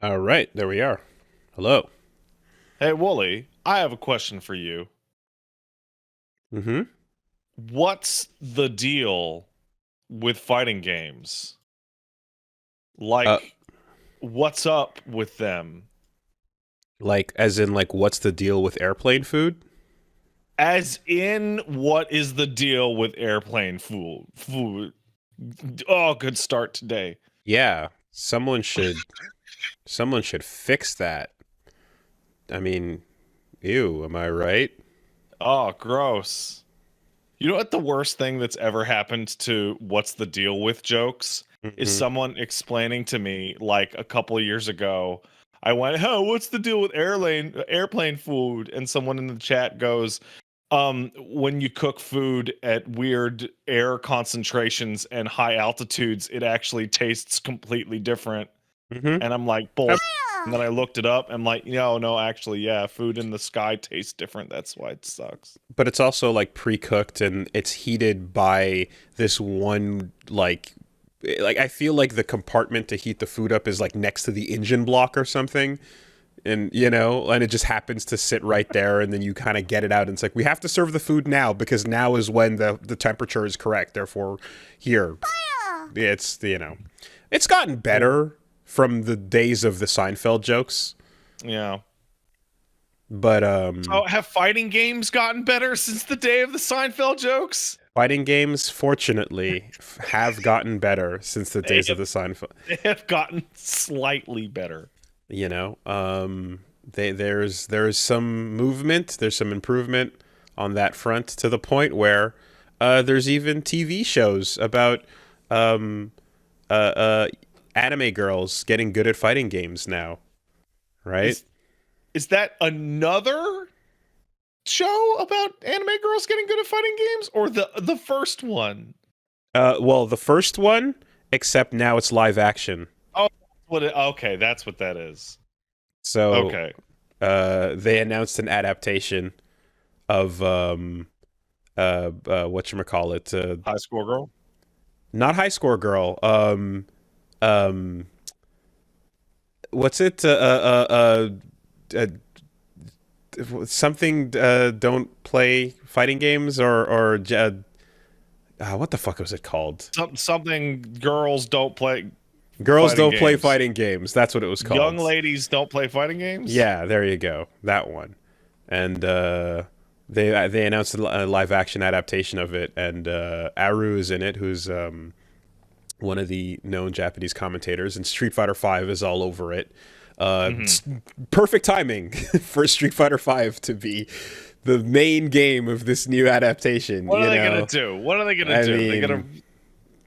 All right, there we are. Hello. Hey, Wooly, I have a question for you. Mm-hmm. What's the deal with fighting games? Uh, Like, what's up with them? like, as in, like, what's the deal with airplane food? As in, what is the deal with airplane food? Food. Oh, good start today. Yeah, someone should fix that. I mean, ew, am I right? Oh, gross. You know what the worst thing that's ever happened to what's the deal with jokes is Mm-hmm. someone explaining to me like a couple of years ago. I went, "Oh, what's the deal with airplane food?" And someone in the chat goes, when you cook food at weird air concentrations and high altitudes, it actually tastes completely different." Mm-hmm. And I'm like, "Bull." And then I looked it up and I'm like, no, actually, yeah, food in the sky tastes different. That's why it sucks. But it's also like pre-cooked and it's heated by this one like I feel like the compartment to heat the food up is like next to the engine block or something. And and it just happens to sit right there, and then you kind of get it out, and it's like, we have to serve the food now because now is when the temperature is correct. Therefore, here it's gotten better from the days of the Seinfeld jokes, Yeah. but So have fighting games gotten better since the day of the Seinfeld jokes? fighting games fortunately have gotten better since the They days of have, the Seinfeld. they have gotten slightly better. you know there's some movement, there's some improvement on that front, to the point where there's even TV shows about um uh, uh anime girls getting good at fighting games now, right? Is is that another show about anime girls getting good at fighting games, or the first one? Well, the first one, except now it's live action. Oh, okay, that's what that is. So Okay, they announced an adaptation of whatchamacallit, High Score Girl. not High Score Girl. Um, what's it? Something. Don't play fighting games, or what the fuck was it called? Something girls don't play Girls fighting don't play games. fighting games. That's what it was Young called. ladies don't play fighting games. Yeah, there you go. That one. And they announced a live action adaptation of it, and Aru is in it, who's one of the known Japanese commentators, and Street Fighter V is all over it. Hmm. Perfect timing for Street Fighter V to be the main game of this new adaptation. What are they gonna do? What are they gonna I do? They gonna mean,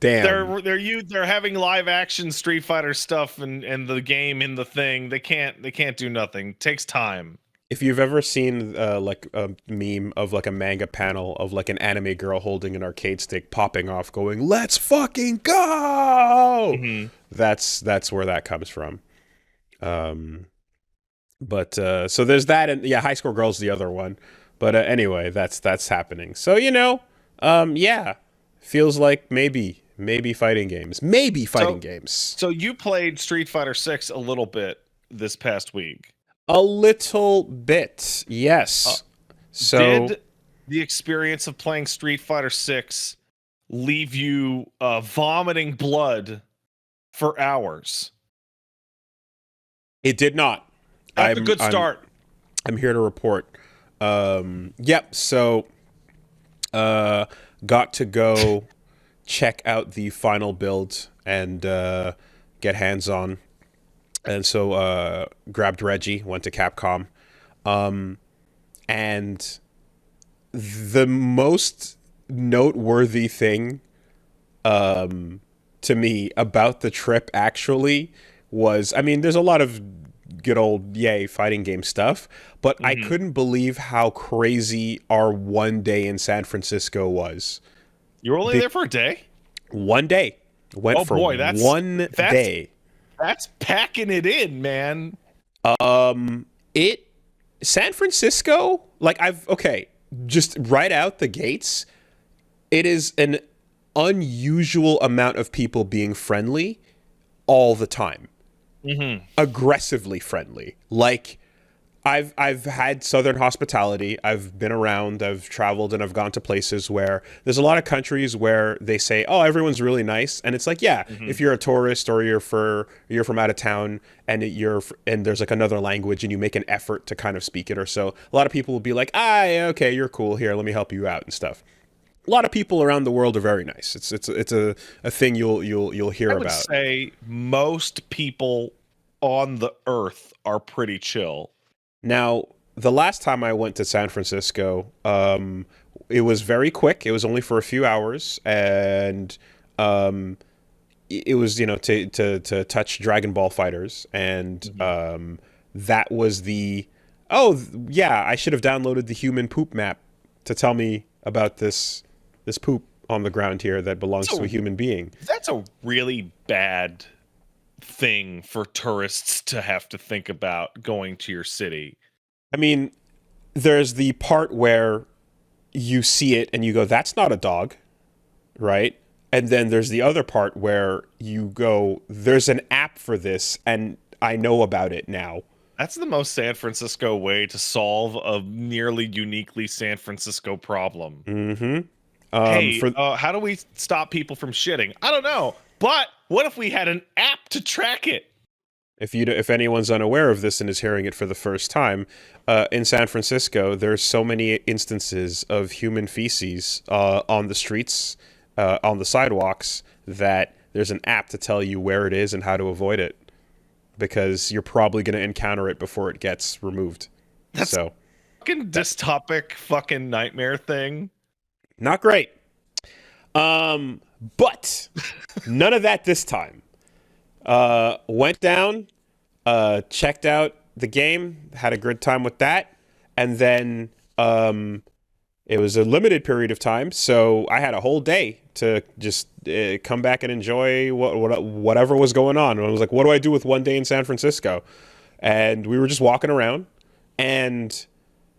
damn. they're having live action Street Fighter stuff and the game in the thing. They can't do nothing. It takes time. If you've ever seen like a meme of like a manga panel of like an anime girl holding an arcade stick popping off going, "Let's fucking go!" Hmm. That's where that comes from. Um, but so there's that, and yeah, High Score Girl's the other one. But anyway, that's happening. So yeah, feels like maybe fighting games, maybe fighting So games. so you played Street Fighter 6 a little bit this past week. A little bit, Uh, yes. So did the experience of playing Street Fighter 6 leave you vomiting blood for hours? it did not. That's a I'm good I'm start. I'm here to report. Yep. So, uh, got to go check out the final build and get hands on, and so grabbed Reggie, went to Capcom, um, and the most noteworthy thing to me about the trip actually was, I mean, there's a lot of good old yay fighting game stuff, but I Hmm. couldn't believe how crazy our one day in San Francisco was. You were only Be- there for a day? One day went Oh for boy, that's one that's day. that's packing it in, man. It San Francisco, like I've okay, just right out the gates, it is an unusual amount of people being friendly all the time. Hmm. aggressively friendly. Like I've had Southern hospitality. I've been around. I've traveled, and I've gone to places where there's a lot of countries where they say, "Oh, everyone's really nice," and it's like, yeah, Hmm. if you're a tourist or you're from out of town and and there's like another language and you make an effort to kind of speak it or so, a lot of people will be like, "Ah, yeah, okay, you're cool. Here, let me help you out and stuff." A lot of people around the world are very nice. It's a thing you'll hear I would about. say most people on the earth are pretty chill. Now, the last time I went to San Francisco, it was very quick. It was only for a few hours, and um, it was to touch Dragon Ball fighters, and Mhm. that was the yeah, I should have downloaded the human poop map to tell me about this poop on the ground here that belongs to a So human being. that's a really bad thing for tourists to have to think about going to your city. I mean, there's the part where you see it and you go, "That's not a dog," right? And then there's the other part where you go, "There's an app for this, and I know about it now." That's the most San Francisco way to solve a nearly uniquely San Francisco problem. Mm-hmm. Hey, For how do we stop people from shitting? I don't know. But what if we had an app to track it? if anyone's unaware of this and is hearing it for the first time, in San Francisco, there's so many instances of human feces on the streets, on the sidewalks, that there's an app to tell you where it is and how to avoid it, because you're probably going to encounter it before it gets removed. That's So, fucking that, dystopic fucking nightmare thing. not great. But none of that this time. Went down, checked out the game, had a good time with that, and then it was a limited period of time, so I had a whole day to just come back and enjoy whatever was going on. And I was like, "What do I do with one day in San Francisco?" And we were just walking around, and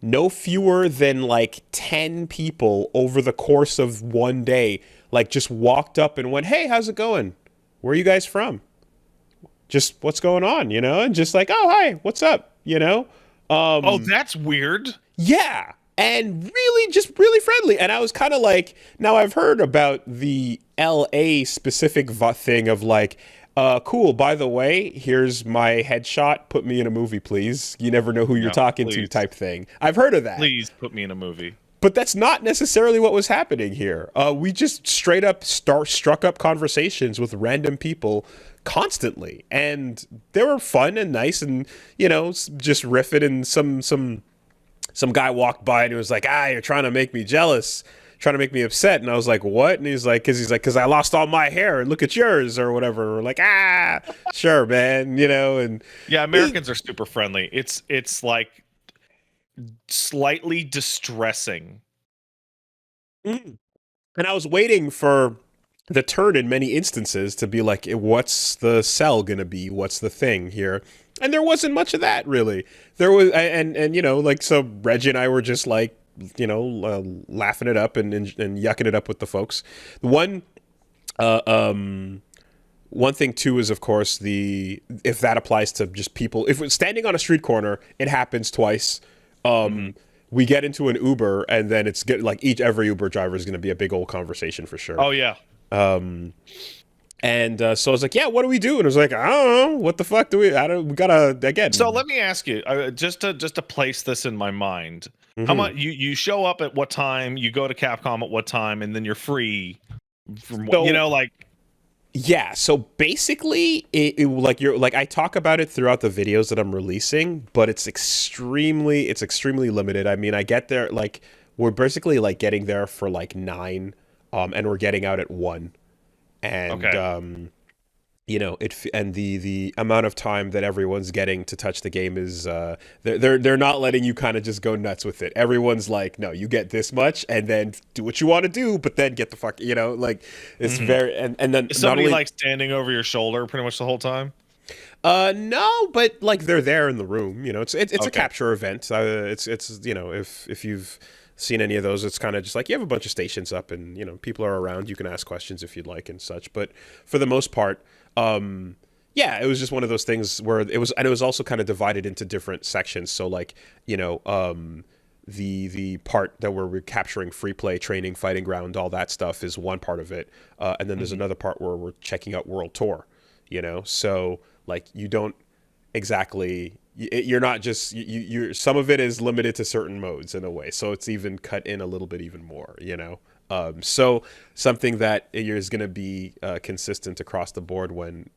no fewer than like 10 people over the course of one day, like, just walked up and went, "Hey, how's it going? Where are you guys from? Just what's going on?" And just like, "Oh, hi, what's up?" Oh, that's weird. Yeah. And really, just really friendly. And I was kind of like, now I've heard about the LA specific thing of like, cool, by the way, here's my headshot. Put me in a movie, please. You never know who you're No, talking to, please. type thing. I've heard of that. Please put me in a movie. But that's not necessarily what was happening here. We just straight up struck up conversations with random people constantly. And they were fun and nice and, just riffing. And some guy walked by and he was like, "You're trying to make me jealous, trying to make me upset." And I was like, "What?" And he's like, "Cause I lost all my hair and look at yours," or whatever. We're like, sure, man, and Yeah, Americans are super friendly. It's like slightly distressing. mm. And I was waiting for the turn in many instances to be like, "What's the sell gonna be? What's the thing here?" And there wasn't much of that really. There was, and like, so Reggie and I were just like, laughing it up and yucking it up with the folks. The uh, um, one thing too is, of course, the if that applies to just people. If it's standing on a street corner, it happens twice. Hmm. We get into an Uber, and then it's like every Uber driver is going to be a big old conversation for sure. Oh yeah. And so I was like, "Yeah, what do we do?" And I was like, "I don't know. What the fuck do we? I don't. We gotta So again." let me ask you, just to place this in my mind. How Mhm. much you show up at what time? You go to Capcom at what time, and then you're free from So like. yeah, so basically, like you're like I talk about it throughout the videos that I'm releasing, but it's extremely limited. I mean, I get there like we're basically like getting there for like 9, and we're getting out at 1, and Okay. and the amount of time that everyone's getting to touch the game is they're not letting you kind of just go nuts with it. Everyone's like, "No, you get this much and then do what you want to do, but then get the fuck," like it's Hmm. very and then Is not somebody only like standing over your shoulder pretty much the whole time? no, but like they're there in the room. It's a Okay. capture event. It's if you've seen any of those, it's kind of just like you have a bunch of stations up, and people are around. You can ask questions if you'd like and such. But for the most part, um, Yeah, it was just one of those things where it was, and it was also kind of divided into different sections. So like, the part that where we're capturing free play, training, fighting ground, all that stuff is one part of it, and then there's Hmm. another part where we're checking out World Tour. So like you don't exactly, you're not just you're some of it is limited to certain modes in a way, so it's even cut in a little bit even more. So something that is going to be consistent across the board when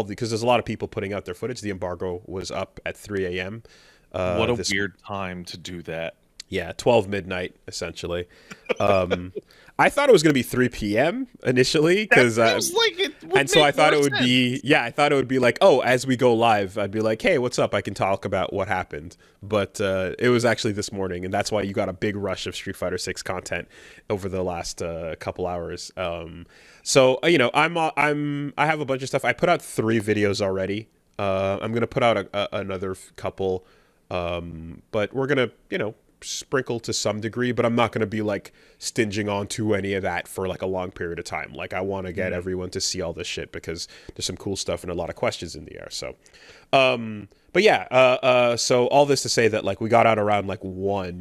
because there's a lot of people putting out their footage. The embargo was up at 3 a.m. What a This weird time to do that. Yeah, 12 midnight essentially. Um, I thought it was going to be 3 p.m. initially That because feels like it would and so I make thought more it would sense. be, yeah, I thought it would be like, oh, as we go live, I'd be like, hey, what's up? I can talk about what happened. But it was actually this morning, and that's why you got a big rush of Street Fighter 6 content over the last couple hours. I have a bunch of stuff. I put out 3 videos already. I'm gonna put out another couple, but we're gonna, sprinkle to some degree, but I'm not going to be like stinging onto any of that for like a long period of time. Like I want to get Mhm. everyone to see all this shit because there's some cool stuff and a lot of questions in the air. But yeah, so all this to say that like we got out around like 1,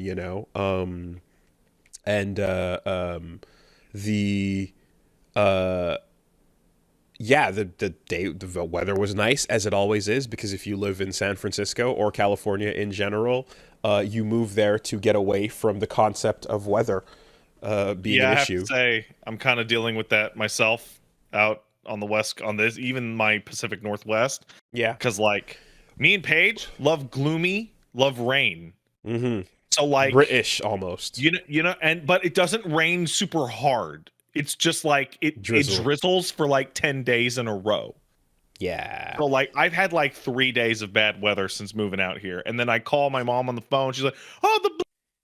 and the uh yeah, the weather was nice as it always is because if you live in San Francisco or California in general, you move there to get away from the concept of weather being Yeah, an I have to issue. say I'm kind of dealing with that myself out on the west on this, even my Pacific Northwest, Yeah. because like me and Paige love gloomy, love rain. Mm-hmm. So like British almost. and but it doesn't rain super hard. It's just like it Drizzle. drizzles for like 10 days in a row. Yeah. So like I've had like 3 days of bad weather since moving out here, and then I call my mom on the phone. She's like, "Oh,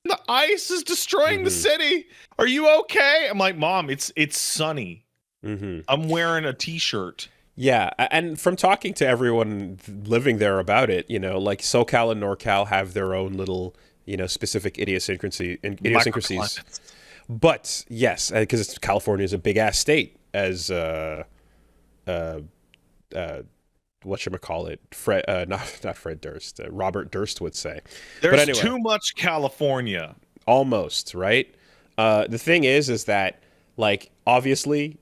the ice is destroying the Mm-hmm. city. Are you okay?" I'm like, "Mom, it's sunny. Mm-hmm. I'm wearing a t-shirt." Yeah, and from talking to everyone living there about it, like SoCal and NorCal have their own little, specific idiosyncrasies. Microclimates. But yes, because California is a big ass state, as uh, uh, whatchamacallit, Fred, not Fred Durst, Robert Durst would say. But There's anyway, too much California. almost right. The thing is that like obviously,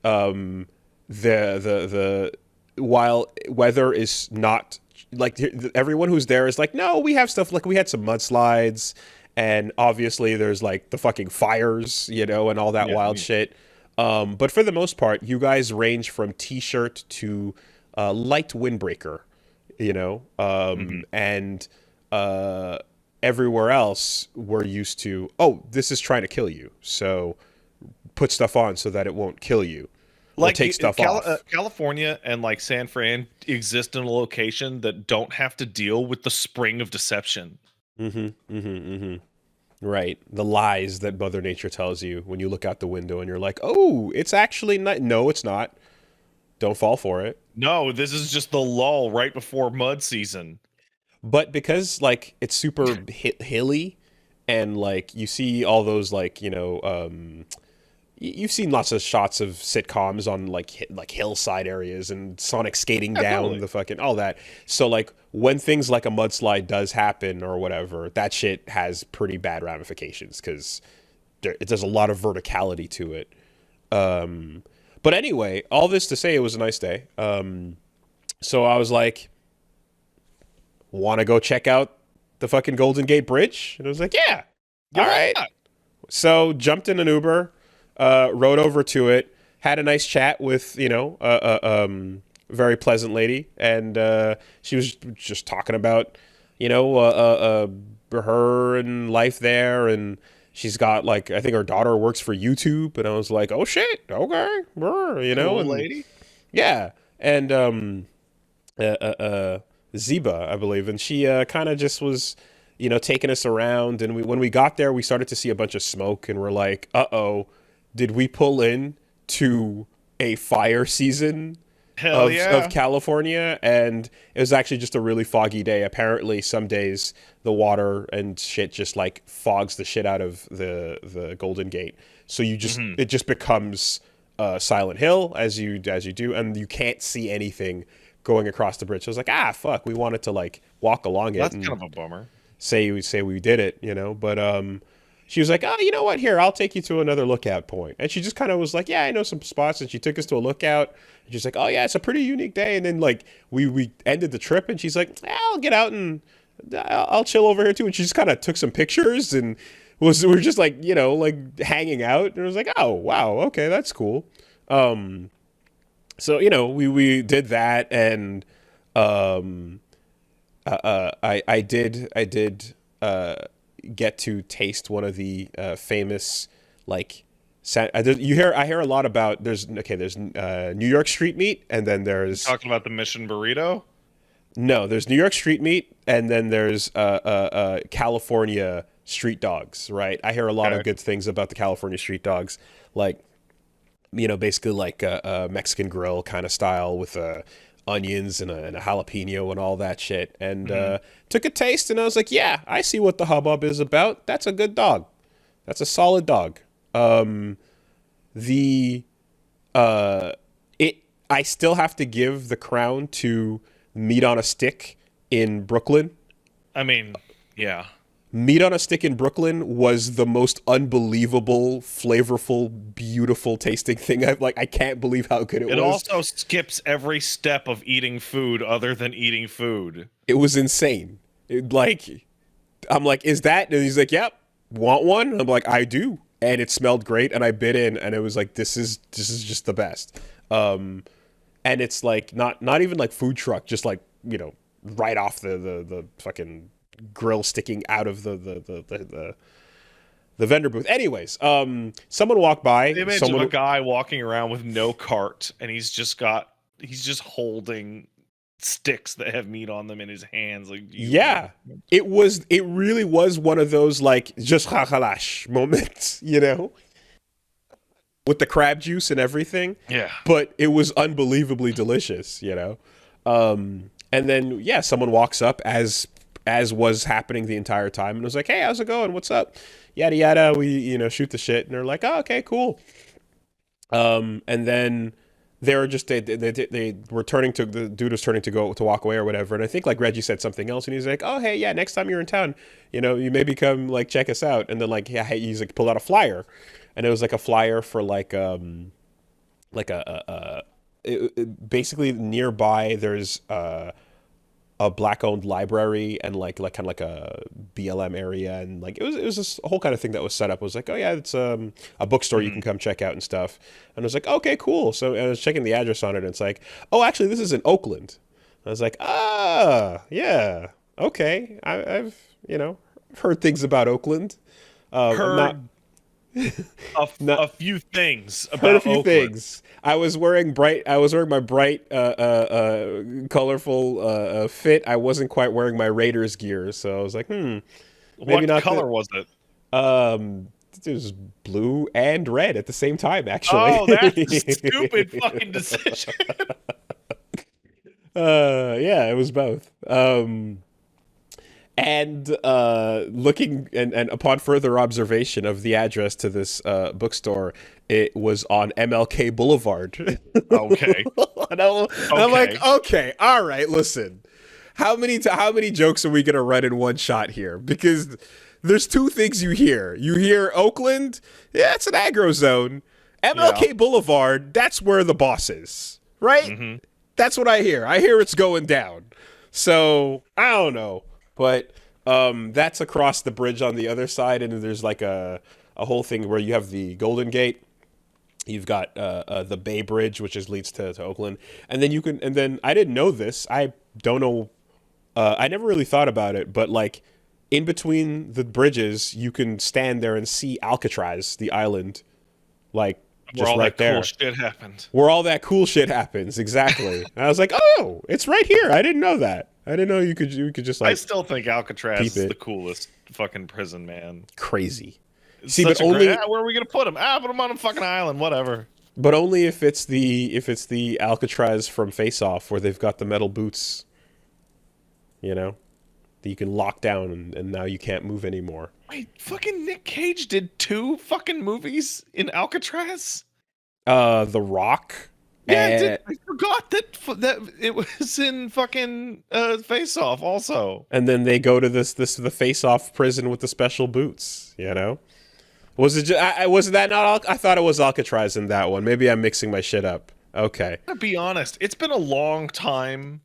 the while weather is not like everyone who's there is like, no, we have stuff like we had some mudslides, and obviously there's like the fucking fires, and all that Yeah, wild shit. But for the most part, you guys range from t-shirt to light windbreaker, mhm. and uh, everywhere else we're used to. Oh, this is trying to kill you, so put stuff on so that it won't kill you, or Like take stuff off. California and like San Fran exist in a location that don't have to deal with the spring of deception. Mm-hmm. Mm-hmm. Mm-hmm. Right. The lies that Mother Nature tells you when you look out the window and you're like, oh, it's actually not. No, it's not. Don't fall for it. No, this is just the lull right before mud season. But because like it's super hilly, and like you see all those like you've seen lots of shots of sitcoms on like like hillside areas and Sonic skating Yeah, down totally. the fucking all that. So like when things like a mudslide does happen or whatever, that shit has pretty bad ramifications because there's a lot of verticality to it. But anyway, all this to say, it was a nice day. So I was like, want to go check out the fucking Golden Gate Bridge? And I was like, yeah, Yeah, all why right. not? So jumped in an Uber, rode over to it, had a nice chat with very pleasant lady, and she was just talking about her and life there, and she's got like I think her daughter works for YouTube, and I was like, oh shit, okay, Cool and lady. yeah, and uh, uh, uh, Ziba, I believe, and she kind of just was, taking us around. And when we got there, we started to see a bunch of smoke, and we're like, "Uh oh, did we pull in to a fire season Hell of yeah. California?" And it was actually just a really foggy day. Apparently, some days the water and shit just like fogs the shit out of the Golden Gate, so Hmm. it just becomes Silent Hill as you do, and you can't see anything going across the bridge. So I was like, ah, fuck, we wanted to like walk along it That's and kind of a bummer. say we did it, but she was like, oh, you know what? Here, I'll take you to another lookout point. And she just kind of was like, yeah, I know some spots. And she took us to a lookout. And she's like, oh yeah, it's a pretty unique day. And then like we ended the trip, and she's like, I'll get out and I'll chill over here too. And she just kind of took some pictures and we were just like like hanging out. And it was like, oh wow, okay, that's cool. So we did that, and I did get to taste one of the famous like I hear a lot about there's New York street meat, and then You there's talking about the Mission Burrito? no there's New York street meat, and then there's California street dogs, right? I hear a lot of Okay. good things about the California street dogs, like basically like a Mexican grill kind of style with onions and a jalapeno and all that shit. And Hmm. took a taste, and I was like, yeah, I see what the hubbub is about. That's a good dog. That's a solid dog. The it I still have to give the crown to Meat on a Stick in Brooklyn. I mean, yeah. Meat on a Stick in Brooklyn was the most unbelievable, flavorful, beautiful tasting thing. I can't believe how good it It was. also skips every step of eating food other than eating food. It was insane. I'm like, is that? And he's like, yep. Want one? And I'm like, I do. And it smelled great, and I bit in, and it was like, this is just the best. And it's like not even like food truck, just like right off the fucking grill sticking out of the vendor booth. Anyways, someone walked by. The image of a guy walking around with no cart, and he's just holding sticks that have meat on them in his hands. Like, Yeah, it really was one of those like just halash moments, with the crab juice and everything. yeah. But it was unbelievably delicious. And then yeah, someone walks up as was happening the entire time and was like, hey, how's it going? What's up? Yada yada. We shoot the shit, and they're like, oh, okay, cool. And then they were just they were turning to the dude was turning to go to walk away or whatever, and I think like Reggie said something else, and he's like, oh hey, yeah, next time you're in town, you maybe come like check us out. And then like, yeah, hey, he's like pulled out a flyer, and it was like a flyer for like basically nearby there's a black owned library, and like kind of like a BLM area, and like it was this whole kind of thing that was set up. It was like, oh yeah, it's a bookstore you can come check out and stuff. And I was like, okay, cool. So I was checking the address on it, and it's like, oh, actually this is in Oakland. I was like, ah, yeah, okay. I've heard things about Oakland. I'm not Heard not a few things heard a about few Oakland. things. I was wearing my bright, colorful fit. I wasn't quite wearing my Raiders gear, so I was like, maybe What not color was it? it was blue and red at the same time, actually. Oh, that's a stupid fucking decision. Yeah, it was both. And looking and upon further observation of the address to this bookstore, it was on MLK Boulevard. Okay. And I'm like, okay, all right, listen. How many jokes are we gonna run in one shot here? Because there's two things you hear. You hear Oakland, yeah, it's an aggro zone. MLK Yeah. Boulevard, that's where the boss is, right? Mhm. That's what I hear. I hear it's going down. So I don't know, but that's across the bridge on the other side, and there's like a whole thing where you have the Golden Gate. You've got the Bay Bridge, which leads to Oakland, and then and then I didn't know this. I don't know. I never really thought about it, but like in between the bridges, you can stand there and see Alcatraz, the island, like Where just all right that there, cool shit happened. where all that cool shit happens. Exactly. And I was like, oh, it's right here. I didn't know that. I didn't know you could just I like still think Alcatraz peep is it. the coolest fucking prison, man. Crazy. It's See, such but a only where are we gonna put him? Put him on a fucking island, whatever. if it's the Alcatraz from Face Off, where they've got the metal boots, that you can lock down, and now you can't move anymore. Wait, fucking Nick Cage did 2 fucking movies in Alcatraz? The Rock Yeah, And I forgot that it was in fucking Face Off also. then they go to the face-off prison with the special boots. You know, was it? Was that not? I thought it was Alcatraz in that one. Maybe I'm mixing my shit up. Okay. To be honest, it's been a long time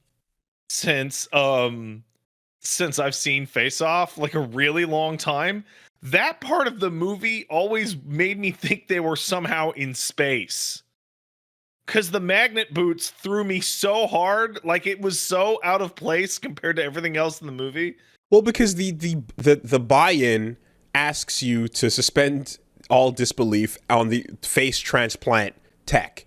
since I've seen Face Off, like a really long time. That part of the movie always made me think they were somehow in space. Cause the magnet boots threw me so hard, like it was so out of place compared to everything else in the movie. Well, because the buy-in asks you to suspend all disbelief on the face transplant tech.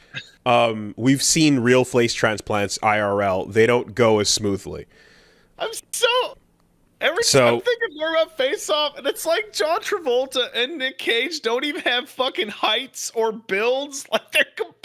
We've seen real face transplants IRL. They don't go as smoothly. I'm so every So I'm thinking more about Face Off, and it's like John Travolta and Nick Cage don't even have fucking heights or builds. Like they're completely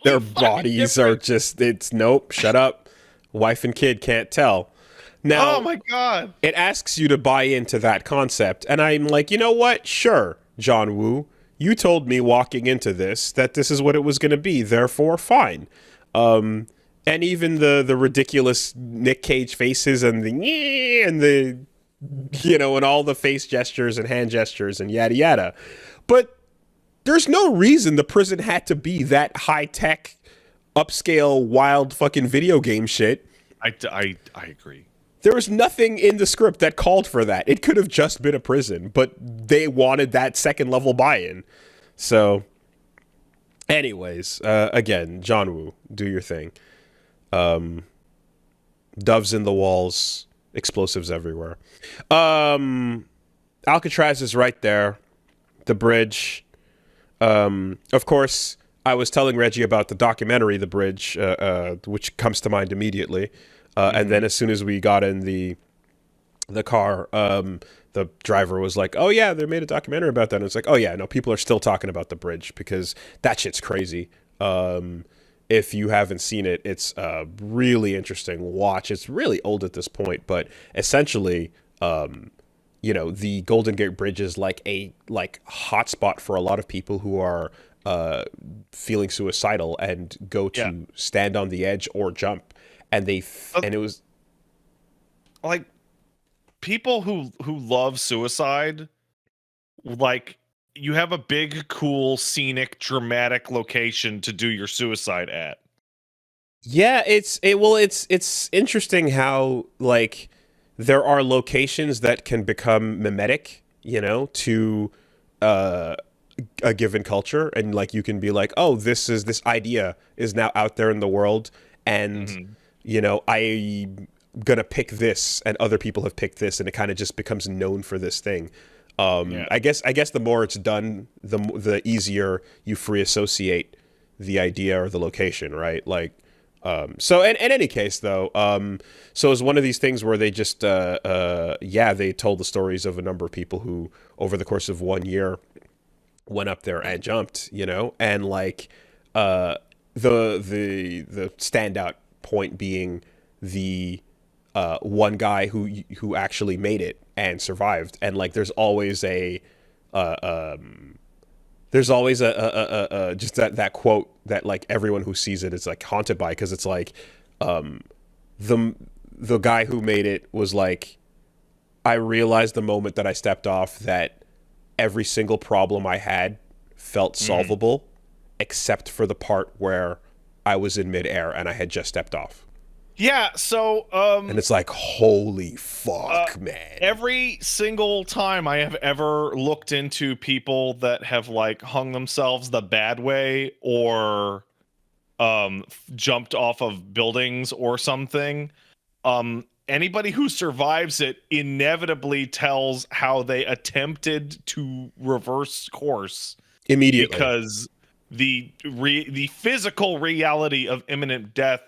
their fucking bodies are different. just, it's nope, shut up. Wife and kid can't tell. Oh Now, my god. it asks you to buy into that concept. And I'm like, you know what? Sure, John Woo. You told me walking into this that this is what it was going to be. Therefore, fine. And even the ridiculous Nick Cage faces and the and all the face gestures and hand gestures and yada yada. But there's no reason the prison had to be that high tech, upscale, wild fucking video game shit. I agree. There was nothing in the script that called for that. It could have just been a prison, but they wanted that second level buy-in. So, anyways, again, John Woo, do your thing. Doves in the walls, explosives everywhere. Alcatraz is right there. The bridge. Of course, I was telling Reggie about the documentary, The Bridge, which comes to mind immediately. And then as soon as we got in the car, the driver was like, "Oh yeah, they made a documentary about that." And it's like, "Oh yeah, no, people are still talking about the bridge because that shit's crazy." If you haven't seen it, it's a really interesting watch. It's really old at this point, but essentially, the Golden Gate Bridge is like a hotspot for a lot of people who are feeling suicidal and go to stand on the edge or jump. And and it was like people who love suicide, like you have a big, cool, scenic, dramatic location to do your suicide at. yeah, it's interesting how like there are locations that can become mimetic, to a given culture, and like you can be like, oh, this idea is now out there in the world, and I'm gonna pick this, and other people have picked this, and it kind of just becomes known for this thing. I guess the more it's done, the easier you free associate the idea or the location, right? Like, so in any case, though, so it's one of these things where they just, they told the stories of a number of people who, over the course of 1 year, went up there and jumped, and like, the standout point being the one guy who actually made it and survived, and like there's always a just that quote that like everyone who sees it is like haunted by, because it's like the guy who made it was like, I realized the moment that I stepped off that every single problem I had felt solvable, except for the part where I was in midair and I had just stepped off. Yeah, so and it's like, holy fuck, man. Every single time I have ever looked into people that have like hung themselves the bad way or jumped off of buildings or something, anybody who survives it inevitably tells how they attempted to reverse course immediately, because the physical reality of imminent death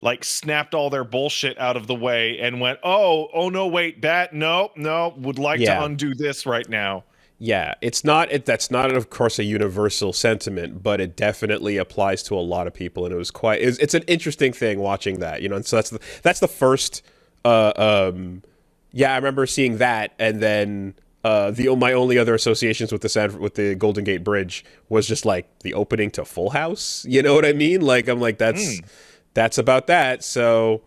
like snapped all their bullshit out of the way and went, oh no, wait, no, would like to undo this right now. Yeah, that's not, of course, a universal sentiment, but it definitely applies to a lot of people, and it's an interesting thing watching that, and so that's the first, I remember seeing that, and then The my only other associations with the Golden Gate Bridge was just like the opening to Full House. You know what I mean? Like I'm like Mm. that's about that. So,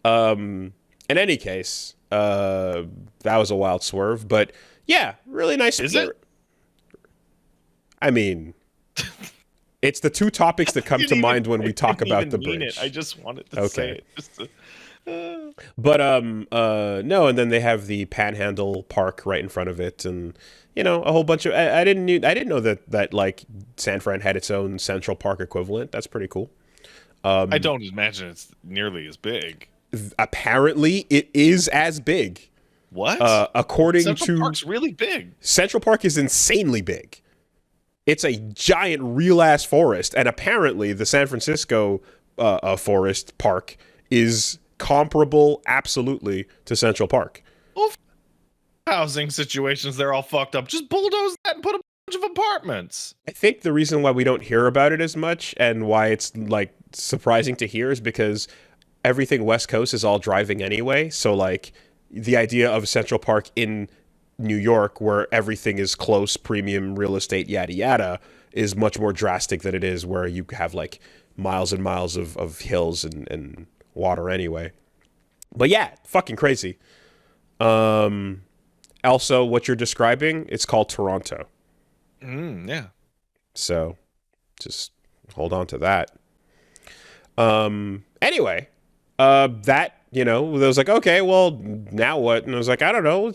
in any case, that was a wild swerve, but yeah, really nice. Is it? I mean, it's the two topics that come to mind when I we talk didn't about even the mean it. I bridge. just wanted to say Okay. it. Just to, But no, and then they have the Panhandle Park right in front of it, and a whole bunch of I didn't know that like San Fran had its own Central Park equivalent. That's pretty cool. I don't imagine it's nearly as big. Apparently, it is as big. What? According Central to Park's really big. Central Park is insanely big. It's a giant real ass forest, and apparently the San Francisco forest park is comparable absolutely to Central Park. Well, housing situations, they're all fucked up. Just bulldoze that and put a bunch of apartments. I think the reason why we don't hear about it as much and why it's like surprising to hear is because everything West Coast is all driving anyway. So like the idea of Central Park in New York where everything is close, premium real estate, yada yada, is much more drastic than it is where you have like miles and miles of hills and water anyway. But yeah, fucking crazy. Also, what you're describing, it's called Toronto. Yeah. So just hold on to that. Anyway, that, I was like, okay, well, now what? And I was like, I don't know.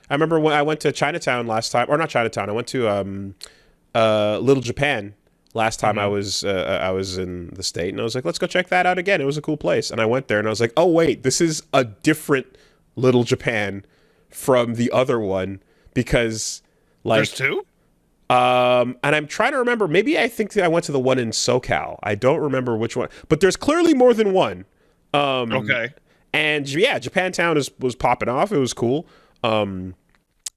I remember when I went to Chinatown last time, or not Chinatown. I went to, Little Japan last time Mm-hmm. I was in the state, and I was like, let's go check that out again. It was a cool place. And I went there and I was like, oh wait, this is a different Little Japan from the other one because There's like, two? and I'm trying to remember. Maybe I think that I went to the one in SoCal. I don't remember which one, but there's clearly more than one. Okay. And yeah, Japantown was popping off. It was cool. And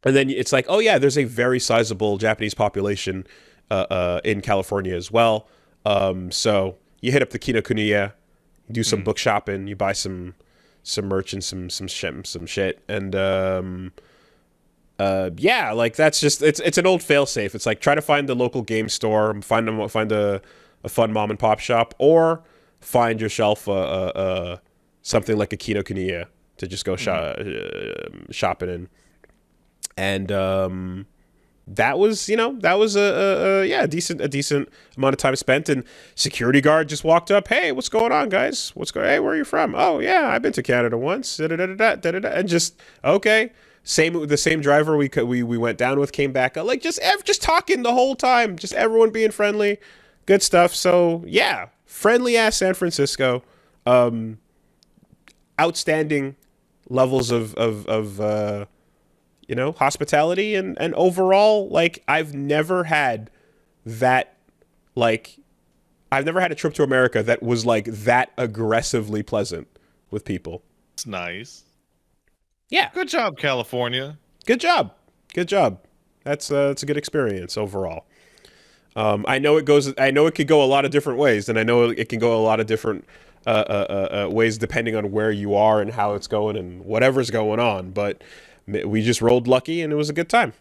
then it's like, oh yeah, there's a very sizable Japanese population in California as well. So you hit up the Kinokuniya, you do some book shopping, you buy some merch and some shit, and yeah, like that's just it's an old failsafe. It's like try to find the local game store, find a fun mom and pop shop, or find yourself something like a Kinokuniya to just go shopping in. And that was a decent amount of time spent. And security guard just walked up. Hey, what's going on, guys? Hey, where are you from? Oh yeah, I've been to Canada once. And just okay. The same driver we went down with came back like just talking the whole time, just everyone being friendly, good stuff. So yeah, friendly ass San Francisco, outstanding levels of hospitality and overall, like I've never had that, like I've never had a trip to America that was like that aggressively pleasant with people. It's nice. Yeah, Good job, California. good job, good job. It's a good experience overall. I know it could go a lot of different ways, and I know it can go a lot of different ways depending on where you are and how it's going and whatever's going on. But we just rolled lucky, and it was a good time.